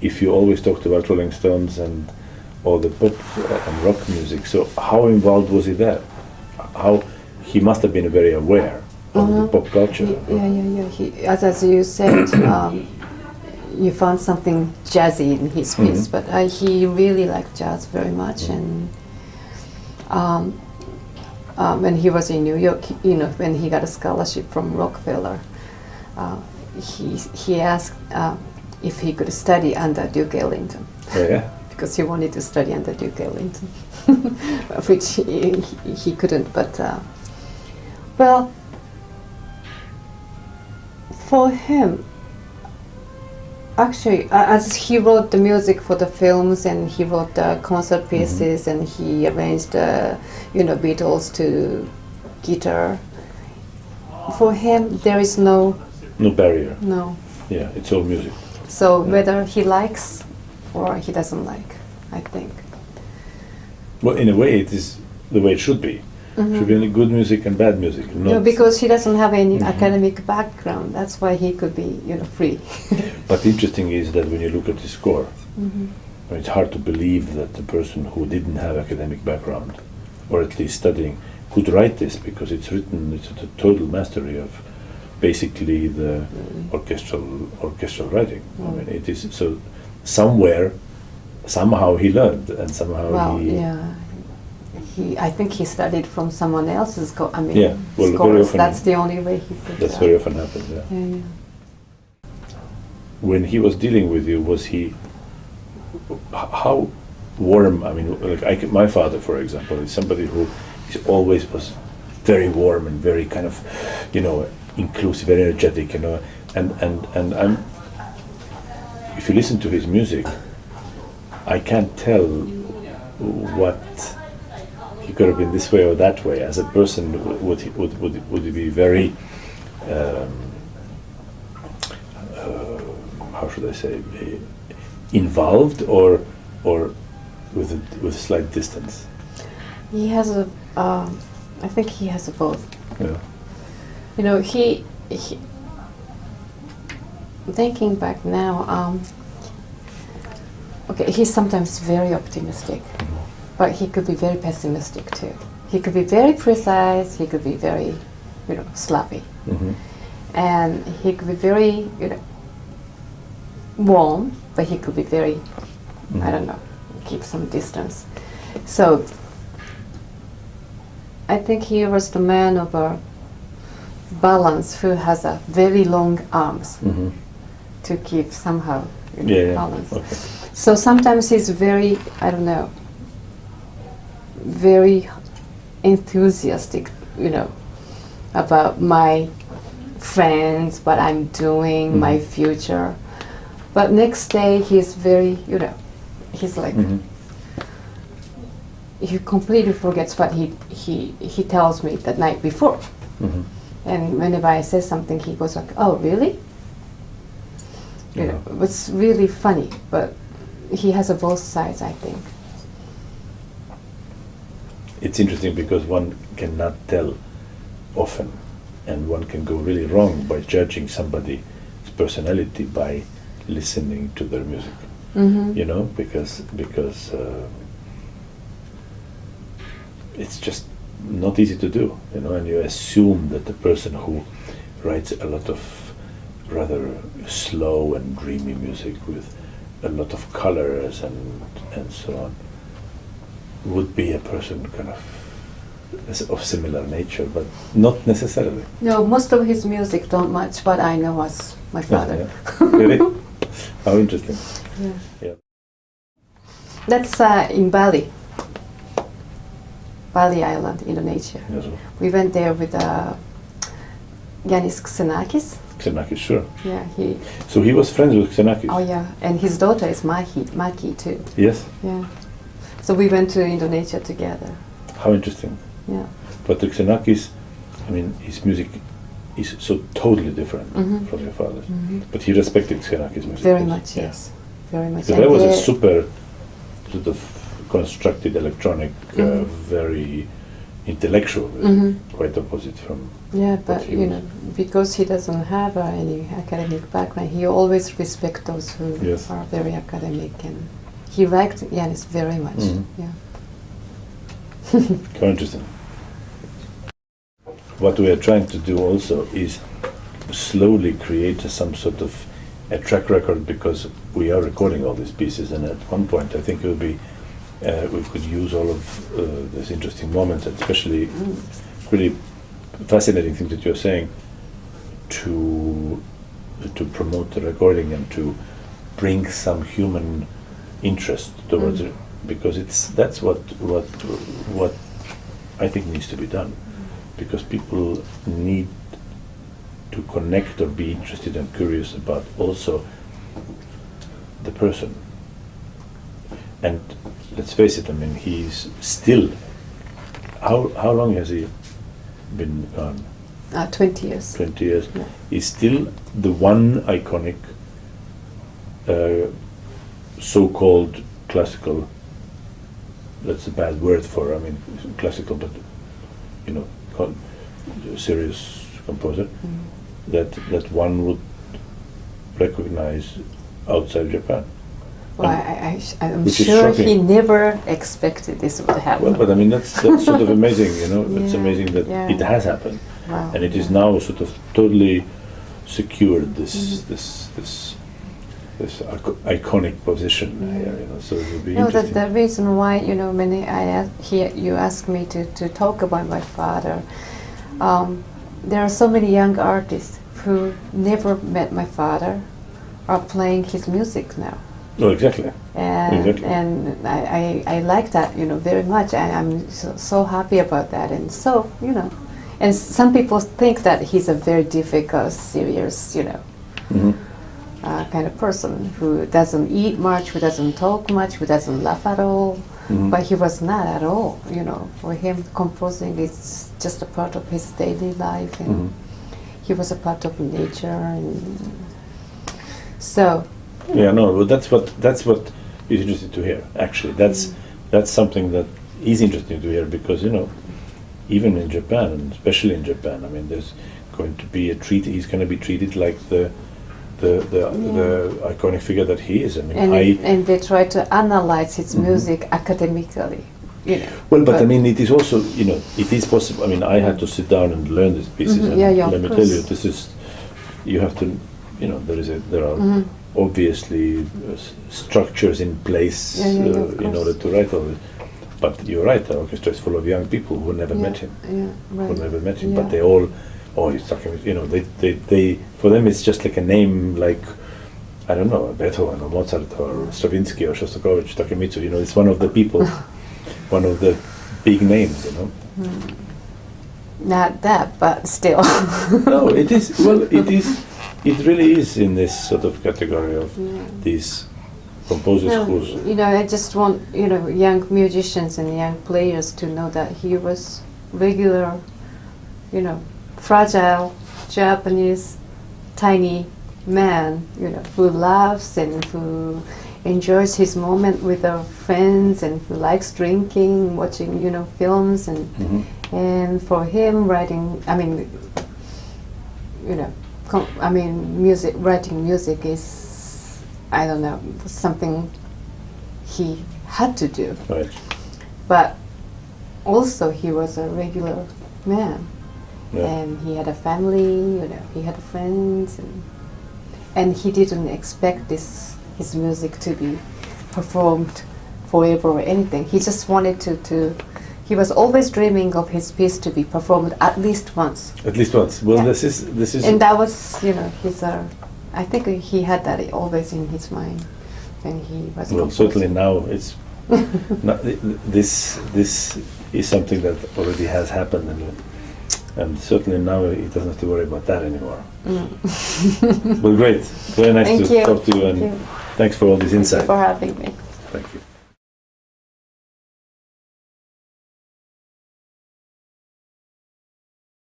if you always talked about Rolling Stones and all the pop and rock music, so how involved was he there? How he must have been very aware of the pop culture. As you said, you found something jazzy in his piece, but he really liked jazz very much. And when he was in New York, when he got a scholarship from Rockefeller, he asked if he could study under Duke Ellington. Oh, yeah? Because he wanted to study under Duke Ellington, which he couldn't. But well, for him, actually, as he wrote the music for the films and he wrote the concert pieces and he arranged, Beatles to guitar. For him, there is no barrier. No. Yeah, it's all music. So whether he likes or he doesn't like, I think. Well, in a way, it is the way it should be. Should be only good music and bad music. No, because he doesn't have any academic background. That's why he could be, free. But interesting is that when you look at his score, it's hard to believe that the person who didn't have academic background, or at least studying, could write this, because it's a total mastery of basically the orchestral writing. I mean, it is so somehow he learned, and somehow I think he studied from someone else's scores. Very often, that's the only way he could. That's very often happens. Yeah. When he was dealing with you, was he how warm? I mean, like my father, for example, is somebody who always was very warm and very kind of, inclusive, very energetic, and I'm. If you listen to his music, I can't tell what he could have been this way or that way. As a person, would he be very, how should I say, involved or with slight distance? He has I think he has both. Yeah. He thinking back now, he's sometimes very optimistic, but he could be very pessimistic too. He could be very precise, he could be very, sloppy. And he could be very, warm, but he could be very, I don't know, keep some distance. So I think he was the man of a balance who has a very long arms to keep somehow balance. Okay. So sometimes he's very, I don't know, very enthusiastic, about my friends, what I'm doing, my future. But next day he's very, he's like, he completely forgets what he tells me the night before. And whenever I say something, he goes like, "Oh, really?" It's really funny, but he has both sides, I think. It's interesting because one cannot tell often, and one can go really wrong by judging somebody's personality by listening to their music. Because it's just not easy to do, and you assume that the person who writes a lot of rather slow and dreamy music with a lot of colors and so on would be a person kind of similar nature, but not necessarily. No, most of his music don't match what I know as my father. Really? How interesting. Yeah. That's in Bali Island, Indonesia. Yes. We went there with Yanis Xenakis. Xenakis, sure. Yeah, So he was friends with Xenakis. Oh yeah, and his daughter is Maki too. Yes. Yeah. So we went to Indonesia together. How interesting. Yeah. But Xenakis, I mean, his music is so totally different from your father's. But he respected Xenakis' music. Very much, yes. Very much. So that was a super sort of constructed electronic, very intellectual, Mhm. quite opposite from. Yeah, But but he you was- know, because he doesn't have any academic background, he always respects those who Yes. are very academic, and he liked Janis very much. Mhm. Yeah. Quite interesting. What we are trying to do also is slowly create some sort of a track record, because we are recording all these pieces, and at one point I think it would be we could use all of these interesting moments, and especially really fascinating things that you're saying, to promote the recording and to bring some human interest towards it, because that's what I think needs to be done, because people need to connect or be interested and curious about also the person. And let's face it, I mean, he's still, how long has he been gone? 20 years. 20 years. Yeah. He's still the one iconic so-called classical, that's a bad word for, I mean, classical, but, you know, serious composer, that one would recognize outside Japan. Well, I'm Which is sure he shocking. never expected this would happen. Well, but I mean, that's sort of amazing, you know, it's Yeah, amazing that yeah. it has happened. Wow. And it is now sort of totally secured this iconic position here, you know, so it would be No, interesting. the reason why, you know, when you asked me to talk about my father, there are so many young artists who never met my father are playing his music now. No, exactly. Exactly. And I like that, you know, very much. I'm so happy about that. And so, you know, and some people think that he's a very difficult, serious, you know, Mhm. kind of person who doesn't eat much, who doesn't talk much, who doesn't laugh at all. Mhm. But he was not at all, you know. For him, composing is just a part of his daily life, and Mhm. he was a part of nature. And so, Yeah, no, well, that's what is interesting to hear. Actually, that's something that is interesting to hear, because, you know, even in Japan, and especially in Japan, I mean, there's going to be a treaty. He's going to be treated like the iconic figure that he is. I mean, and they try to analyze his music academically, you know. well, but I mean, it is also, you know, it is possible. I mean, I had to sit down and learn these pieces, Mhm, and yeah, yeah, let of me tell course. you, this is, you have to, you know, there are obviously structures in place Yeah, yeah, of in course. order to write all this. But you're right, the orchestra is full of young people who never met him, Yeah, right. who never met him, Yeah. but they all, oh, he's talking, you know, they for them it's just like a name, like, I don't know, Beethoven or Mozart or Stravinsky or Shostakovich, Takemitsu, you know, it's one of the people, one of the big names, you know. Not that, but still. No, it is, well, it really is in this sort of category of these composers No, whose, you know, I just want, you know, young musicians and young players to know that he was regular, you know, fragile Japanese tiny man, you know, who laughs and who enjoys his moment with our friends and who likes drinking, watching, you know, films, and for him writing, I mean, you know, writing music is, I don't know, something he had to do. right, But also he was a regular man, yeah. and he had a family, you know, he had friends, and he didn't expect his music to be performed forever or anything. He just wanted to he was always dreaming of his piece to be performed at least once. At least once. Well, Yeah. this is, And that was, you know, his I think he had that always in his mind when he was well, composing. certainly now it's, this is something that already has happened, and certainly now he doesn't have to worry about that anymore. Well, great. Very nice Thank to you. talk to you, and Thank you. thanks for all this Thank you insight. for having me. Thank you.